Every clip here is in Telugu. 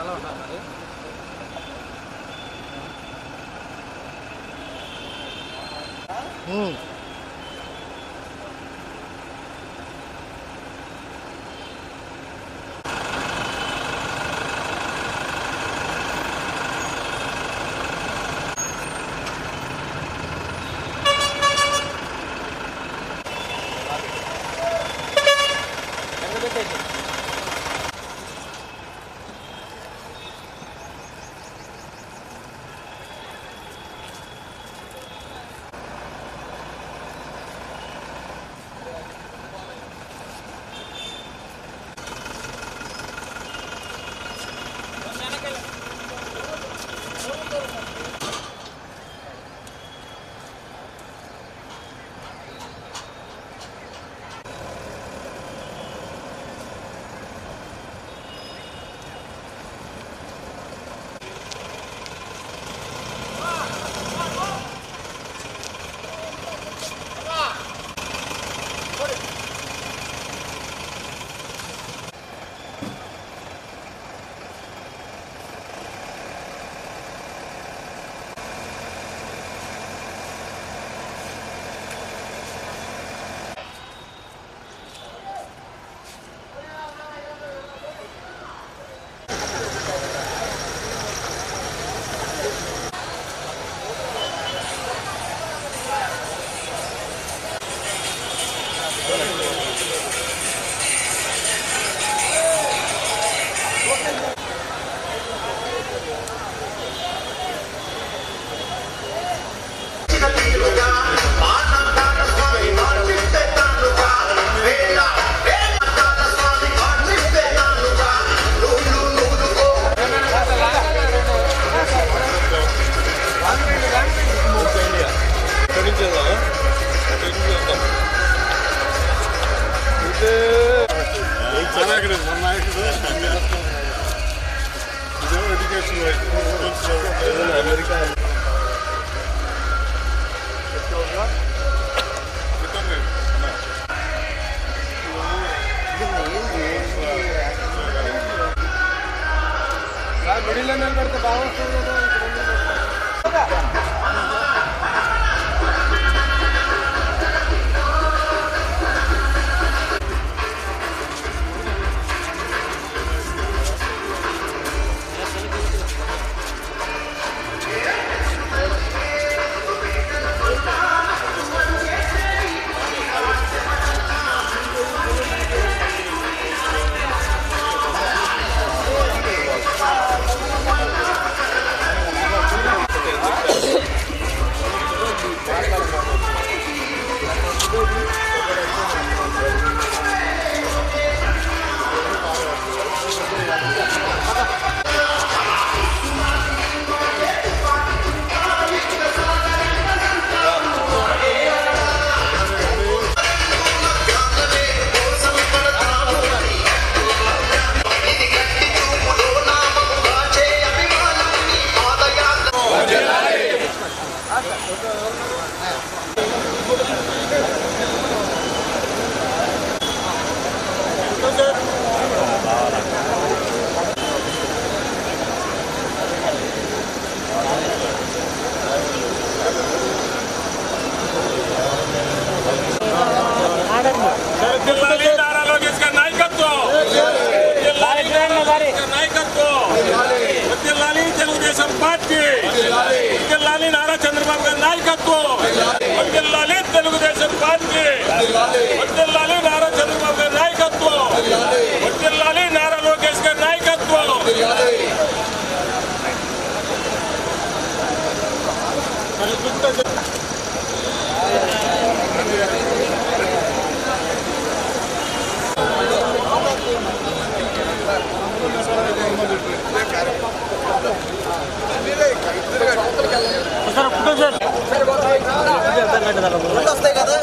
అలా ఉన్నారు మరి. అమెరికా మిడిల్ నిలబెడితే బాగుంటుంది కదా. తెలుగుదేశం పార్టీ వర్ధిల్లాలి, నారా చంద్రబాబు గారి నాయకత్వం వర్ధిల్లాలి, తెలుగుదేశం పార్టీ వర్ధిల్లాలి, నారా చంద్రబాబు గారి నాయకత్వం వర్ధిల్లాలి, నారా లోకేష్ గారి నాయకత్వం. వస్తాయి కదా.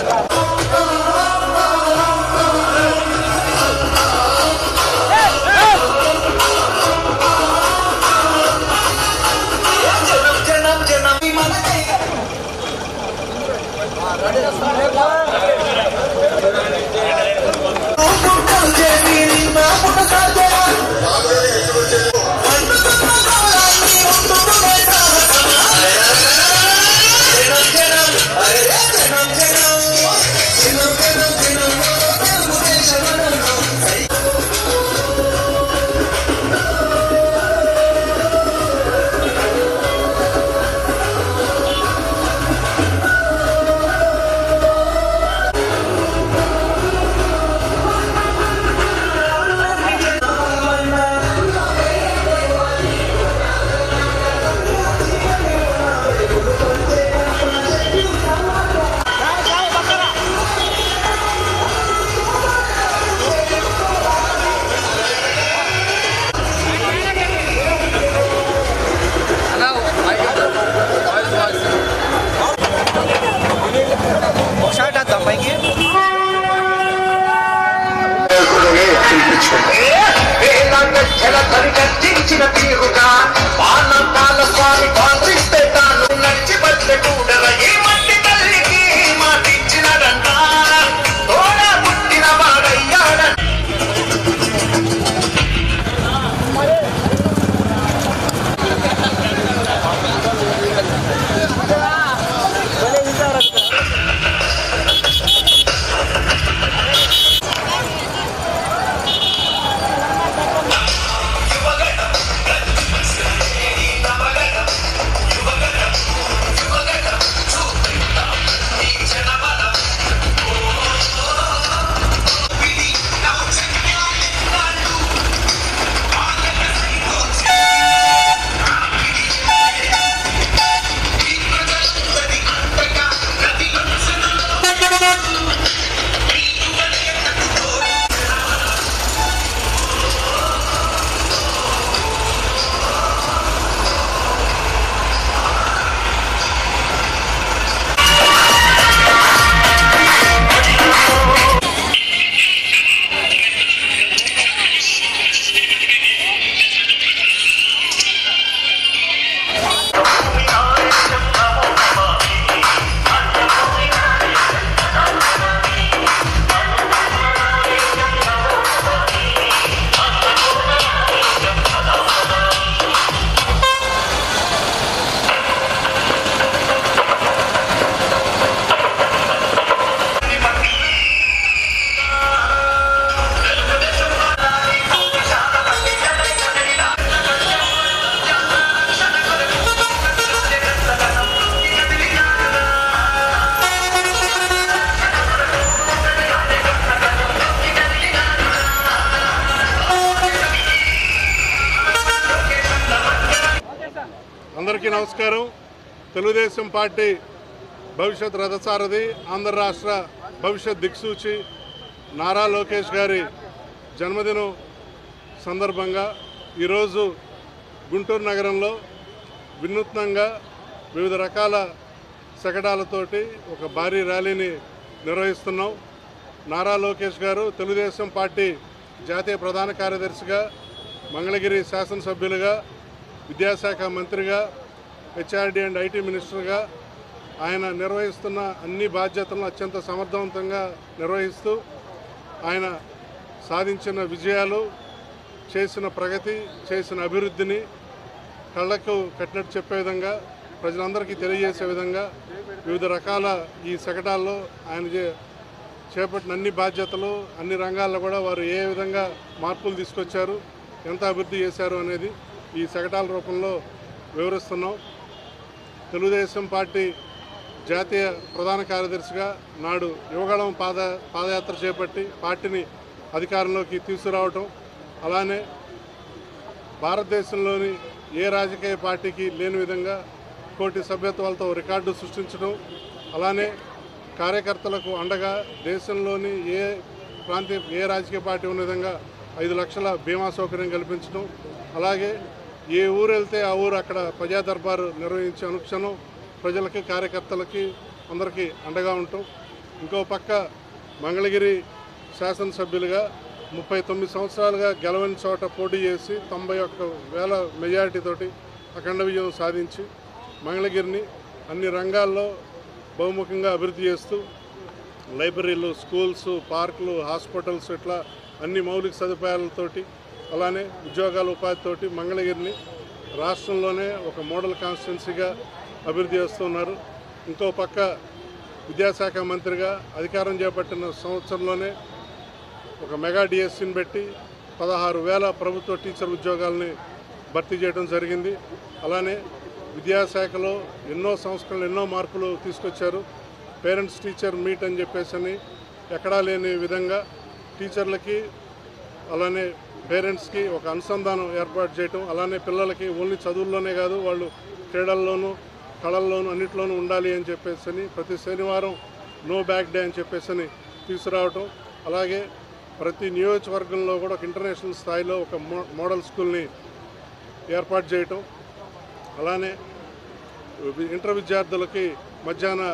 అందరికీ నమస్కారం. తెలుగుదేశం పార్టీ భవిష్యత్ రథసారథి, ఆంధ్ర రాష్ట్ర భవిష్యత్ దిక్సూచి నారా లోకేష్ గారి జన్మదినం సందర్భంగా ఈరోజు గుంటూరు నగరంలో వినూత్నంగా వివిధ రకాల శకటాలతోటి ఒక భారీ ర్యాలీని నిర్వహిస్తున్నాం. నారా లోకేష్ గారు తెలుగుదేశం పార్టీ జాతీయ ప్రధాన కార్యదర్శిగా, మంగళగిరి శాసనసభ్యులుగా, విద్యాశాఖ మంత్రిగా, హెచ్ఆర్డీ అండ్ ఐటీ మినిస్టర్గా ఆయన నిర్వహిస్తున్న అన్ని బాధ్యతలను అత్యంత సమర్థవంతంగా నిర్వహిస్తూ ఆయన సాధించిన విజయాలు, చేసిన ప్రగతి, చేసిన అభివృద్ధిని కళ్ళకు కట్టినట్టు చెప్పే విధంగా, ప్రజలందరికీ తెలియజేసే విధంగా వివిధ రకాల ఈ శకటాల్లో ఆయన చేపట్టిన అన్ని బాధ్యతలు, అన్ని రంగాల్లో కూడా వారు ఏ విధంగా మార్పులు తీసుకొచ్చారు, ఎంత అభివృద్ధి చేశారు అనేది ఈ శకటాల రూపంలో వివరిస్తున్నాం. తెలుగుదేశం పార్టీ జాతీయ ప్రధాన కార్యదర్శిగా నాడు యువగళం పాదయాత్ర చేపట్టి పార్టీని అధికారంలోకి తీసుకురావటం, అలానే భారతదేశంలోని ఏ రాజకీయ పార్టీకి లేని విధంగా 1 కోటి సభ్యత్వాలతో రికార్డు సృష్టించడం, అలానే కార్యకర్తలకు అండగా దేశంలోని ఏ రాజకీయ పార్టీ ఉన్న విధంగా 5 లక్షల బీమా సౌకర్యం కల్పించడం, అలాగే ఏ ఊరు వెళ్తే ఆ ఊరు అక్కడ ప్రజా దర్బారు నిర్వహించే అనుక్షణం ప్రజలకి, కార్యకర్తలకి అందరికీ అండగా ఉంటాం. ఇంకో పక్క మంగళగిరి శాసనసభ్యులుగా 39 సంవత్సరాలుగా గెలవని చోట పోటీ చేసి 91,000 మెజారిటీతోటి అఖండ విజయం సాధించి మంగళగిరిని అన్ని రంగాల్లో బహుముఖంగా అభివృద్ధి చేస్తూ లైబ్రరీలు, స్కూల్స్, పార్కులు, హాస్పిటల్స్ ఇట్లా అన్ని మౌలిక సదుపాయాలతోటి, అలానే ఉద్యోగాల ఉపాధితోటి మంగళగిరిని రాష్ట్రంలోనే ఒక మోడల్ కాన్స్టిట్యున్సీగా అభివృద్ధి చేస్తున్నారు. ఇంకో పక్క విద్యాశాఖ మంత్రిగా అధికారం చేపట్టిన సంవత్సరంలోనే ఒక మెగా డిఎస్సీని పెట్టి 16,000 ప్రభుత్వ టీచర్ ఉద్యోగాలని భర్తీ చేయడం జరిగింది. అలానే విద్యాశాఖలో ఎన్నో సంస్కరణలు, ఎన్నో మార్పులు తీసుకొచ్చారు. పేరెంట్స్ టీచర్ మీట్ అని చెప్పేసి ఎక్కడా లేని విధంగా టీచర్లకి అలానే పేరెంట్స్కి ఒక అనుసంధానం ఏర్పాటు చేయటం, అలానే పిల్లలకి ఓన్లీ చదువుల్లోనే కాదు వాళ్ళు క్రీడల్లోనూ, కళల్లోనూ అన్నింటిలోనూ ఉండాలి అని చెప్పేసి ప్రతి శనివారం నో బ్యాక్ డే అని చెప్పేసి తీసుకురావటం, అలాగే ప్రతి నియోజకవర్గంలో కూడా ఒక ఇంటర్నేషనల్ స్థాయిలో ఒక మోడల్ స్కూల్ని ఏర్పాటు చేయటం, అలానే ఇంటర్ విద్యార్థులకి మధ్యాహ్న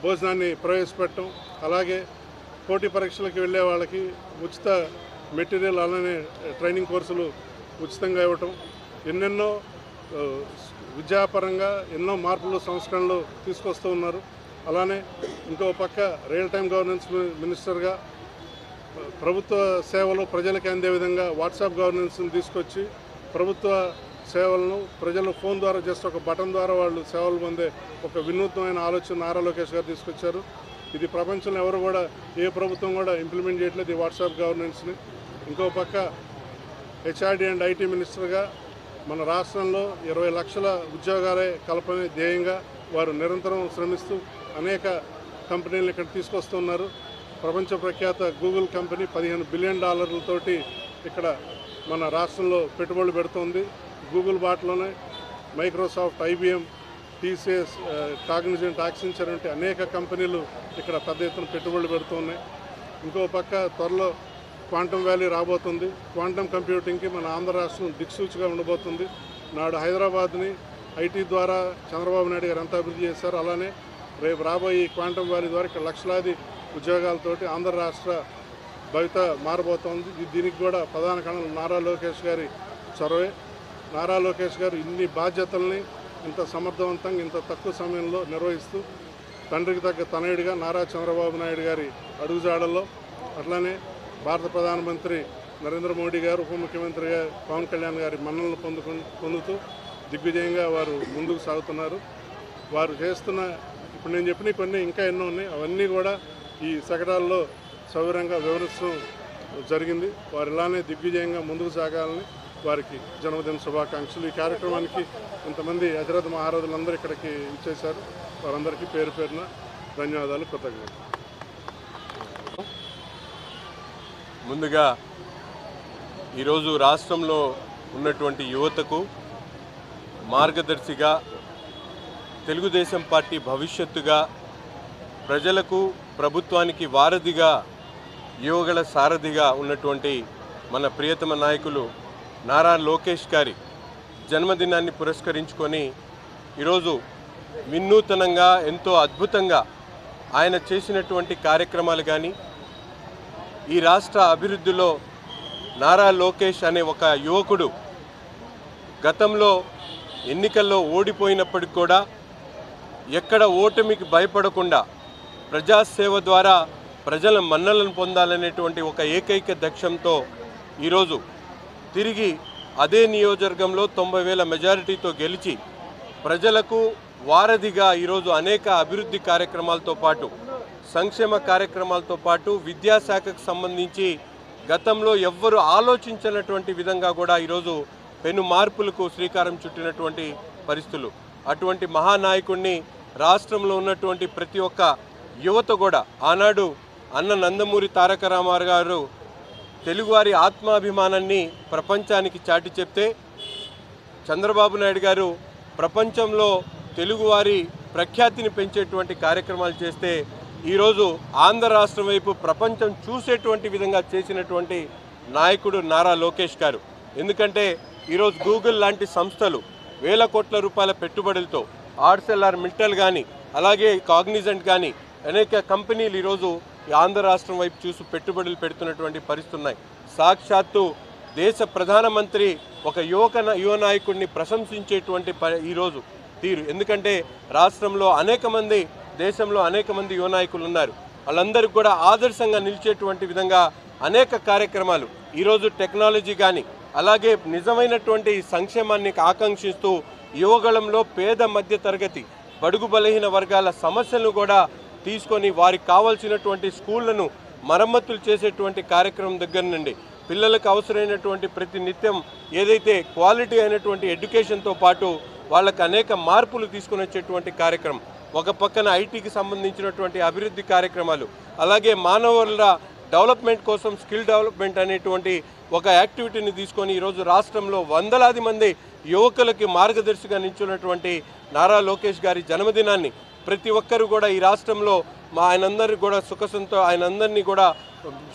భోజనాన్ని ప్రవేశపెట్టడం, అలాగే పోటీ పరీక్షలకు వెళ్ళే వాళ్ళకి ఉచిత మెటీరియల్, అలానే ట్రైనింగ్ కోర్సులు ఉచితంగా ఇవ్వటం, ఎన్నెన్నో విద్యాపరంగా ఎన్నో మార్పులు, సంస్కరణలు తీసుకొస్తూ ఉన్నారు. అలానే ఇంకో పక్క రియల్ టైం గవర్నెన్స్ మినిస్టర్గా ప్రభుత్వ సేవలు ప్రజలకు అందే విధంగా వాట్సాప్ గవర్నెన్స్ని తీసుకొచ్చి ప్రభుత్వ సేవలను ప్రజలు ఫోన్ ద్వారా జస్ట్ ఒక బటన్ ద్వారా వాళ్ళు సేవలు పొందే ఒక వినూత్నమైన ఆలోచన నారా లోకేష్ గారు తీసుకొచ్చారు. ఇది ప్రపంచంలో ఎవరు కూడా, ఏ ప్రభుత్వం కూడా ఇంప్లిమెంట్ చేయట్లేదు ఈ వాట్సాప్ గవర్నెన్స్ని. ఇంకో పక్క హెచ్ఆర్డీ అండ్ ఐటీ మినిస్టర్గా మన రాష్ట్రంలో 20 లక్షల ఉద్యోగాలే కల్పనే ధ్యేయంగా వారు నిరంతరం శ్రమిస్తూ అనేక కంపెనీలను ఇక్కడ తీసుకొస్తున్నారు. ప్రపంచ ప్రఖ్యాత గూగుల్ కంపెనీ $15 బిలియన్ ఇక్కడ మన రాష్ట్రంలో పెట్టుబడులు పెడుతోంది. గూగుల్ బాటలోనే Microsoft, IBM, TCS, Cognizant, Accenture వంటి అనేక కంపెనీలు ఇక్కడ పెద్ద ఎత్తున పెట్టుబడులు పెడుతున్నాయి. ఇంకో పక్క త్వరలో క్వాంటమ్ వ్యాలీ రాబోతుంది. క్వాంటమ్ కంప్యూటింగ్కి మన ఆంధ్ర రాష్ట్రం దిక్సూచిగా ఉండబోతుంది. నాడు హైదరాబాద్ని ఐటీ ద్వారా చంద్రబాబు నాయుడు గారు ఎంత అభివృద్ధి చేశారో అలానే రేపు రాబోయే ఈ క్వాంటమ్ వ్యాలీ ద్వారా ఇక్కడ లక్షలాది ఉద్యోగాలతోటి ఆంధ్ర రాష్ట్ర భవిత మారబోతోంది. దీనికి కూడా ప్రధాన కారణం నారా లోకేష్ గారి చొరవే. నారా లోకేష్ గారు ఇన్ని బాధ్యతల్ని ఇంత సమర్థవంతంగా ఇంత తక్కువ సమయంలో నిర్వహిస్తూ తండ్రికి తగ్గ తనయుడిగా నారా చంద్రబాబు నాయుడు గారి అడుగుజాడల్లో, అట్లానే భారత ప్రధానమంత్రి నరేంద్ర మోడీ గారు, ఉప ముఖ్యమంత్రిగా పవన్ కళ్యాణ్ గారి మన్ననలు పొందుతూ దిగ్విజయంగా వారు ముందుకు సాగుతున్నారు. వారు చేస్తున్న ఇప్పుడు నేను చెప్పిన కొన్ని ఇంకా ఎన్నో ఉన్నాయి, అవన్నీ కూడా ఈ శకటాల్లో సవివరంగా వివరించడం జరిగింది. వారు ఇలానే దిగ్విజయంగా ముందుకు సాగాలని వారికి జన్మదిన శుభాకాంక్షలు. ఈ కార్యక్రమానికి ఇంతమంది అతిరథ మహారథులందరూ ఇక్కడికి ఇచ్చేశారు. వారందరికీ పేరు పేరున ధన్యవాదాలు, కృతజ్ఞతలు. ముందుగా ఈరోజు రాష్ట్రంలో ఉన్నటువంటి యువతకు మార్గదర్శిగా, తెలుగుదేశం పార్టీ భవిష్యత్తుగా, ప్రజలకు ప్రభుత్వానికి వారధిగా, యువగల సారథిగా ఉన్నటువంటి మన ప్రియతమ నాయకులు నారా లోకేష్ గారి జన్మదినాన్ని పురస్కరించుకొని ఈరోజు వినూతనంగా ఎంతో అద్భుతంగా ఆయన చేసినటువంటి కార్యక్రమాలు కానీ, ఈ రాష్ట్ర అభివృద్ధిలో నారా లోకేష్ అనే ఒక యువకుడు గతంలో ఎన్నికల్లో ఓడిపోయినప్పటికి కూడా ఎక్కడ ఓటమికి భయపడకుండా ప్రజాసేవ ద్వారా ప్రజల మన్నలను పొందాలనేటువంటి ఒక ఏకైక లక్ష్యంతో ఈరోజు తిరిగి అదే నియోజకవర్గంలో 90,000 మెజారిటీతో గెలిచి ప్రజలకు వారధిగా ఈరోజు అనేక అభివృద్ధి కార్యక్రమాలతో పాటు, సంక్షేమ కార్యక్రమాలతో పాటు విద్యాశాఖకు సంబంధించి గతంలో ఎవ్వరూ ఆలోచించినటువంటి విధంగా కూడా ఈరోజు పెను మార్పులకు శ్రీకారం చుట్టినటువంటి పరిస్థితులు. అటువంటి మహానాయకుడిని రాష్ట్రంలో ఉన్నటువంటి ప్రతి ఒక్క యువత కూడా, ఆనాడు అన్న నందమూరి తారక రామారావు గారు తెలుగువారి ఆత్మాభిమానాన్ని ప్రపంచానికి చాటి చెప్తే, చంద్రబాబు నాయుడు గారు ప్రపంచంలో తెలుగువారి ప్రఖ్యాతిని పెంచేటువంటి కార్యక్రమాలు చేస్తే ఈరోజు ఆంధ్ర రాష్ట్రం వైపు ప్రపంచం చూసేటువంటి విధంగా చేసినటువంటి నాయకుడు నారా లోకేష్ గారు. ఎందుకంటే ఈరోజు గూగుల్ లాంటి సంస్థలు వేల కోట్ల రూపాయల పెట్టుబడులతో, ఆర్సెల్ఆర్ మిట్టల్ కానీ, అలాగే కాగ్నిజెంట్ కానీ అనేక కంపెనీలు ఈరోజు ఆంధ్ర రాష్ట్రం వైపు చూసి పెట్టుబడులు పెడుతున్నటువంటి పరిస్థితులు ఉన్నాయి. సాక్షాత్తు దేశ ప్రధానమంత్రి ఒక యువ నాయకుడిని ప్రశంసించేటువంటి ఈరోజు తీరు. ఎందుకంటే రాష్ట్రంలో దేశంలో అనేక మంది యువ నాయకులు ఉన్నారు. వాళ్ళందరికీ కూడా ఆదర్శంగా నిలిచేటువంటి విధంగా అనేక కార్యక్రమాలు ఈరోజు టెక్నాలజీ కానీ, అలాగే నిజమైనటువంటి సంక్షేమాన్ని ఆకాంక్షిస్తూ యువగళంలో పేద మధ్య తరగతి బడుగు బలహీన వర్గాల సమస్యలను కూడా తీసుకొని వారికి కావాల్సినటువంటి స్కూళ్లను మరమ్మతులు చేసేటువంటి కార్యక్రమం దగ్గర నుండి పిల్లలకు అవసరమైనటువంటి ప్రతి నిత్యం ఏదైతే క్వాలిటీ అయినటువంటి ఎడ్యుకేషన్తో పాటు వాళ్ళకు అనేక మార్పులు తీసుకుని వచ్చేటువంటి కార్యక్రమం, ఒక పక్కన ఐటీకి సంబంధించినటువంటి అభివృద్ధి కార్యక్రమాలు, అలాగే మానవుల డెవలప్మెంట్ కోసం స్కిల్ డెవలప్మెంట్ అనేటువంటి ఒక యాక్టివిటీని తీసుకొని ఈరోజు రాష్ట్రంలో వందలాది మంది యువకులకి మార్గదర్శిగా నిల్చున్నటువంటి నారా లోకేష్ గారి జన్మదినాన్ని ప్రతి ఒక్కరు కూడా ఈ రాష్ట్రంలో ఆయనందరినీ కూడా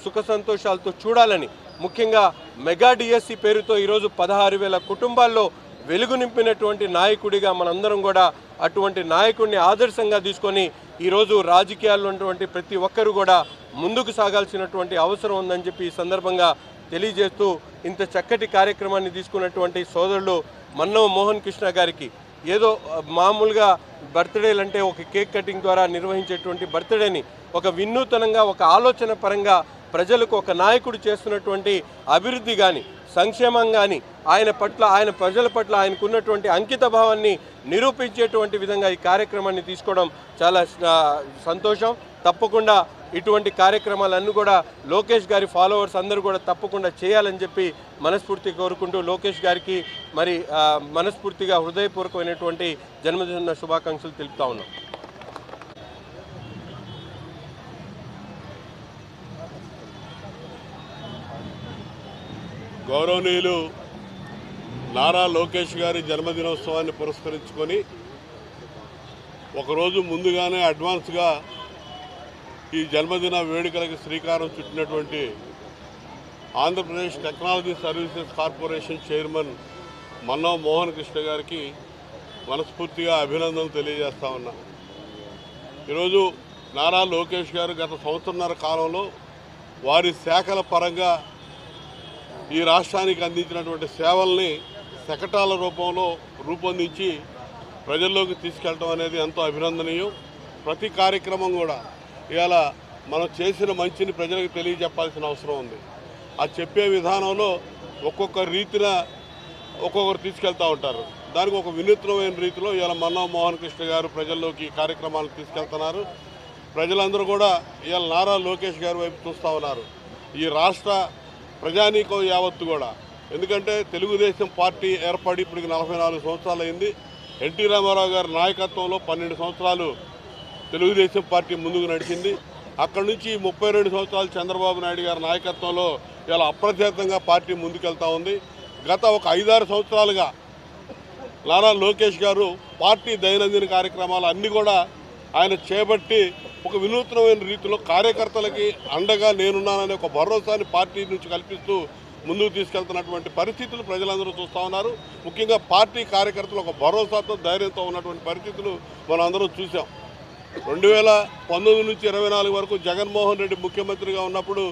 సుఖ సంతోషాలతో చూడాలని, ముఖ్యంగా మెగా డిఎస్సి పేరుతో ఈరోజు 16,000 కుటుంబాల్లో వెలుగు నింపినటువంటి నాయకుడిగా మనందరం కూడా అటువంటి నాయకుడిని ఆదర్శంగా తీసుకొని ఈరోజు రాజకీయాల్లో ఉన్నటువంటి ప్రతి ఒక్కరు కూడా ముందుకు సాగాల్సినటువంటి అవసరం ఉందని చెప్పి ఈ సందర్భంగా తెలియజేస్తూ, ఇంత చక్కటి కార్యక్రమాన్ని తీసుకున్నటువంటి సోదరులు మన్నవ మోహన్ కృష్ణ గారికి, ఏదో మామూలుగా బర్త్డేలు అంటే ఒక కేక్ కటింగ్ ద్వారా నిర్వహించేటువంటి బర్త్డేని ఒక వినూతనంగా, ఒక ఆలోచన పరంగా ప్రజలకు ఒక నాయకుడు చేస్తున్నటువంటి అభివృద్ధి కానీ, సంక్షేమం కానీ, ఆయన ప్రజల పట్ల ఆయనకున్నటువంటి అంకిత భావాన్ని నిరూపించేటువంటి విధంగా ఈ కార్యక్రమాన్ని తీసుకోవడం చాలా సంతోషం. తప్పకుండా ఇటువంటి కార్యక్రమాలన్నీ కూడా లోకేష్ గారి ఫాలోవర్స్ అందరూ కూడా తప్పకుండా చేయాలని చెప్పి మనస్ఫూర్తిగా కోరుకుంటూ లోకేష్ గారికి మరి మనస్ఫూర్తిగా హృదయపూర్వకమైనటువంటి జన్మదిన శుభాకాంక్షలు తెలుపుతా ఉన్నాం. గౌరవనీయులు నారా లోకేష్ గారి జన్మదినోత్సవాన్ని పురస్కరించుకొని ఒకరోజు ముందుగానే అడ్వాన్స్గా ఈ జన్మదిన వేడుకలకు శ్రీకారం చుట్టినటువంటి Andhra Pradesh technology services corporation chairman Mannava Mohan Krishna గారికి మనస్ఫూర్తిగా అభినందనలు తెలియజేస్తా ఉన్నా. ఈరోజు నారా లోకేష్ గారు గత సంవత్సరన్నర కాలంలో వారి శాఖల పరంగా ఈ రాష్ట్రానికి అందించినటువంటి సేవల్ని శకటాల రూపంలో రూపొందించి ప్రజల్లోకి తీసుకెళ్ళడం అనేది ఎంతో అభినందనీయం. ప్రతి కార్యక్రమం కూడా ఇవాళ మనం చేసిన మంచిని ప్రజలకు తెలియజెప్పాల్సిన అవసరం ఉంది. ఆ చెప్పే విధానంలో ఒక్కొక్క రీతిన ఒక్కొక్కరు తీసుకెళ్తూ ఉంటారు. దానికి ఒక వినూత్నమైన రీతిలో ఇవాళ మన్నవ మోహన్ కృష్ణ గారు ప్రజల్లోకి కార్యక్రమాలు తీసుకెళ్తున్నారు. ప్రజలందరూ కూడా ఇవాళ నారా లోకేష్ గారి వైపు చూస్తూ ఉన్నారు. ఈ రాష్ట్ర ప్రజానీకం యావత్తు కూడా, ఎందుకంటే తెలుగుదేశం పార్టీ ఏర్పడి ఇప్పటికి 44 సంవత్సరాలు అయింది. ఎన్టీ రామారావు గారి నాయకత్వంలో 12 సంవత్సరాలు తెలుగుదేశం పార్టీ ముందుకు నడిచింది. అక్కడి నుంచి 32 సంవత్సరాలు చంద్రబాబు నాయుడు గారి నాయకత్వంలో ఇలా అప్రతిహతంగా పార్టీ ముందుకెళ్తా ఉంది. గత ఒక 5-6 సంవత్సరాలుగా నారా లోకేష్ గారు పార్టీ దైనందిన కార్యక్రమాలు అన్నీ కూడా ఆయన చేపట్టి ఒక వినూత్నమైన రీతిలో కార్యకర్తలకి అండగా నేనున్నాననే ఒక భరోసాని పార్టీ నుంచి కల్పిస్తూ ముందుకు తీసుకెళ్తున్నటువంటి పరిస్థితులు ప్రజలందరూ చూస్తూ ఉన్నారు. ముఖ్యంగా పార్టీ కార్యకర్తలు ఒక భరోసాతో ధైర్యంతో ఉన్నటువంటి పరిస్థితులు మనం అందరం చూసాం. 2019 నుంచి 24 వరకు జగన్మోహన్ రెడ్డి ముఖ్యమంత్రిగా ఉన్నప్పుడు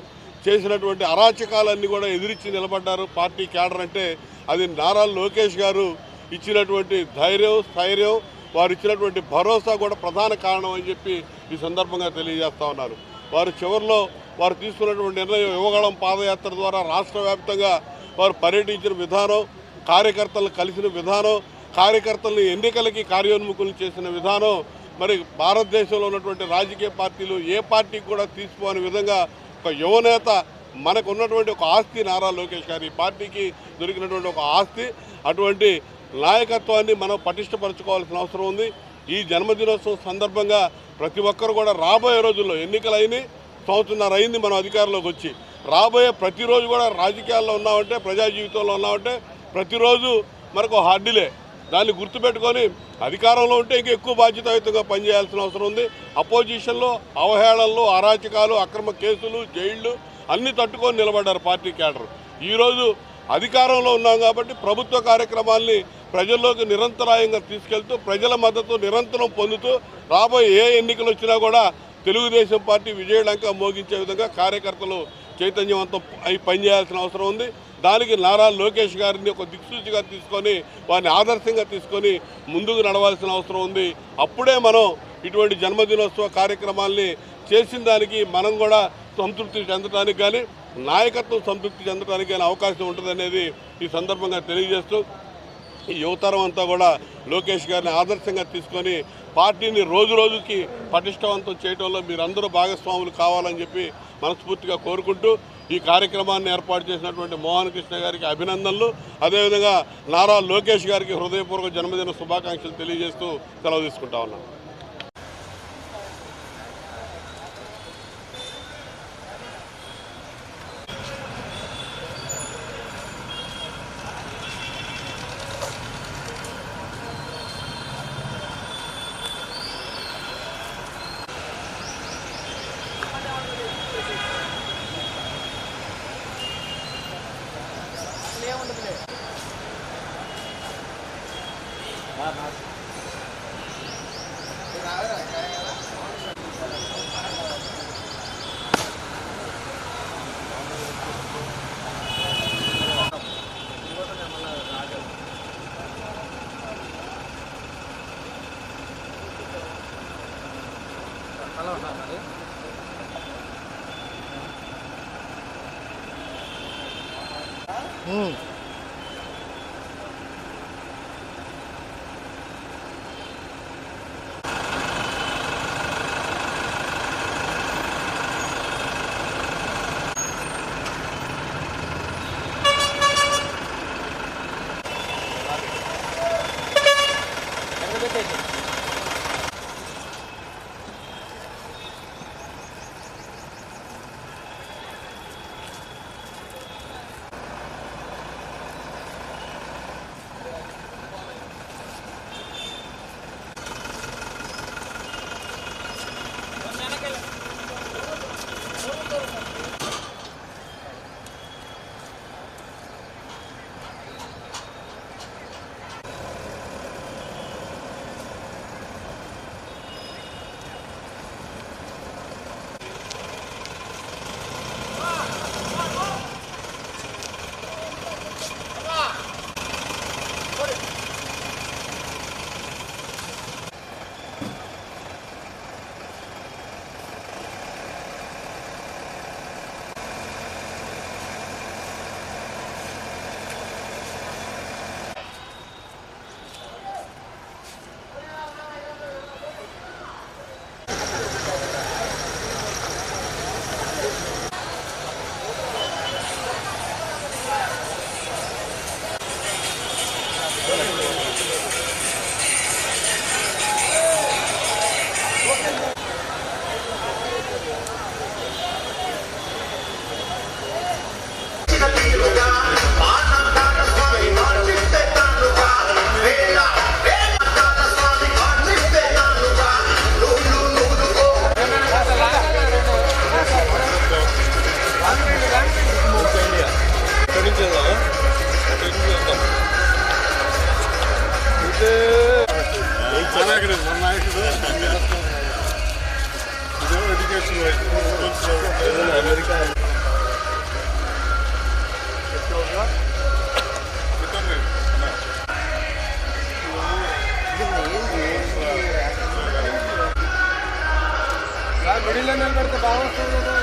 చేసినటువంటి అరాచకాలన్నీ కూడా ఎదిరించి నిలబడ్డారు పార్టీ క్యాడర్. అంటే అది నారా లోకేష్ గారు ఇచ్చినటువంటి ధైర్యం, స్థైర్యం, వారు ఇచ్చినటువంటి భరోసా కూడా ప్రధాన కారణం అని చెప్పి ఈ సందర్భంగా తెలియజేస్తా ఉన్నారు. వారు చివరిలో వారు తీసుకున్నటువంటి నిర్ణయం యువగళం పాదయాత్ర ద్వారా రాష్ట్ర వ్యాప్తంగా వారు పర్యటించిన విధానం, కార్యకర్తలను కలిసిన విధానం, కార్యకర్తలను ఎన్నికలకి కార్యోన్ముఖులు చేసిన విధానం మరి భారతదేశంలో ఉన్నటువంటి రాజకీయ పార్టీలు ఏ పార్టీకి కూడా తీసుకోని విధంగా ఒక యువనేత మనకు ఉన్నటువంటి ఒక ఆస్తి నారా లోకేష్ గారు. ఈ పార్టీకి దొరికినటువంటి ఒక ఆస్తి. అటువంటి నాయకత్వాన్ని మనం పటిష్టపరచుకోవాల్సిన అవసరం ఉంది. ఈ జన్మదినోత్సవం సందర్భంగా ప్రతి ఒక్కరు కూడా రాబోయే రోజుల్లో ఎన్నికలైన సంవత్సరంన్నర అయింది మనం అధికారంలోకి వచ్చి, రాబోయే ప్రతిరోజు కూడా రాజకీయాల్లో ఉన్నామంటే, ప్రజా జీవితంలో ఉన్నామంటే ప్రతిరోజు మనకు హార్డీలే. దాన్ని గుర్తుపెట్టుకొని అధికారంలో ఉంటే ఇంకా ఎక్కువ బాధ్యతాయుతంగా పనిచేయాల్సిన అవసరం ఉంది. అపోజిషన్లో అవహేళనలు, అరాచకాలు, అక్రమ కేసులు, జైళ్లు అన్నీ తట్టుకొని నిలబడ్డారు పార్టీ క్యాడర్. ఈరోజు అధికారంలో ఉన్నాం కాబట్టి ప్రభుత్వ కార్యక్రమాల్ని ప్రజల్లోకి నిరంతరాయంగా తీసుకెళ్తూ ప్రజల మద్దతు నిరంతరం పొందుతూ రాబోయే ఏ ఎన్నికలు వచ్చినా కూడా తెలుగుదేశం పార్టీ విజయలంక మోగించే విధంగా కార్యకర్తలు చైతన్యవంతం అయి పనిచేయాల్సిన అవసరం ఉంది. దానికి నారా లోకేష్ గారిని ఒక దిక్సూచిగా తీసుకొని వారిని ఆదర్శంగా తీసుకొని ముందుకు నడవాల్సిన అవసరం ఉంది. అప్పుడే మనం ఇటువంటి జన్మదినోత్సవ కార్యక్రమాల్ని చేసిన దానికి మనం కూడా సంతృప్తి చెందడానికి కానీ నాయకత్వం సంతృప్తి చెందడానికి కానీ అవకాశం ఉంటుందనేది ఈ సందర్భంగా తెలియజేస్తూ ఈ యువతరం అంతా కూడా లోకేష్ గారిని ఆదర్శంగా తీసుకొని పార్టీని రోజు రోజుకి పటిష్టవంతం చేయడంలో మీరందరూ భాగస్వాములు కావాలని చెప్పి మనస్ఫూర్తిగా కోరుకుంటూ ఈ కార్యక్రమాన్ని ఏర్పాటు చేసినటువంటి మోహన్ కృష్ణ గారికి అభినందనలు, అదేవిధంగా నారా లోకేష్ గారికి హృదయపూర్వక జన్మదిన శుభాకాంక్షలు తెలియజేస్తూ సెలవు తీసుకుంటా ఉన్నాను. వినాయకుడు మన నాయకుడు ఇదే ఎడ్యుకేషన్ అమెరికా మిడిల్లో నిలబడితే బాగుంటుంది కదా.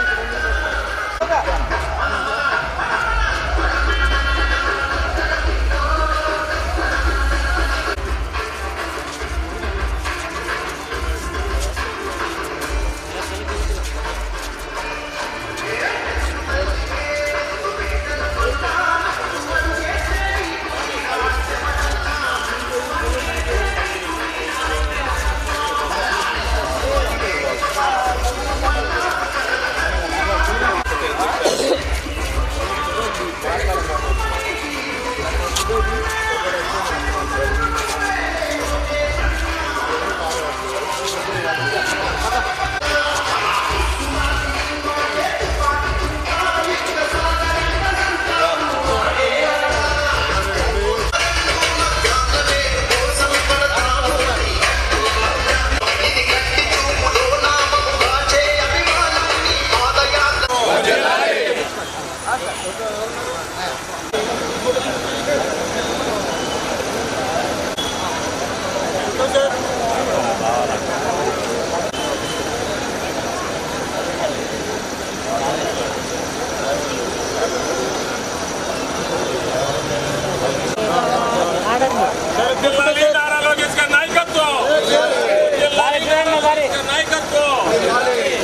వర్ధిల్లాలి నారా లోకేష్ గారి నాయకత్వం,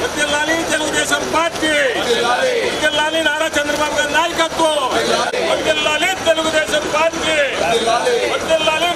వర్ధిల్లాలి తెలుగుదేశం పార్టీ, వర్ధిల్లాలి నారా చంద్రబాబు గారి నాయకత్వం, వర్ధిల్లాలి తెలుగుదేశం పార్టీ, వర్ధిల్లాలి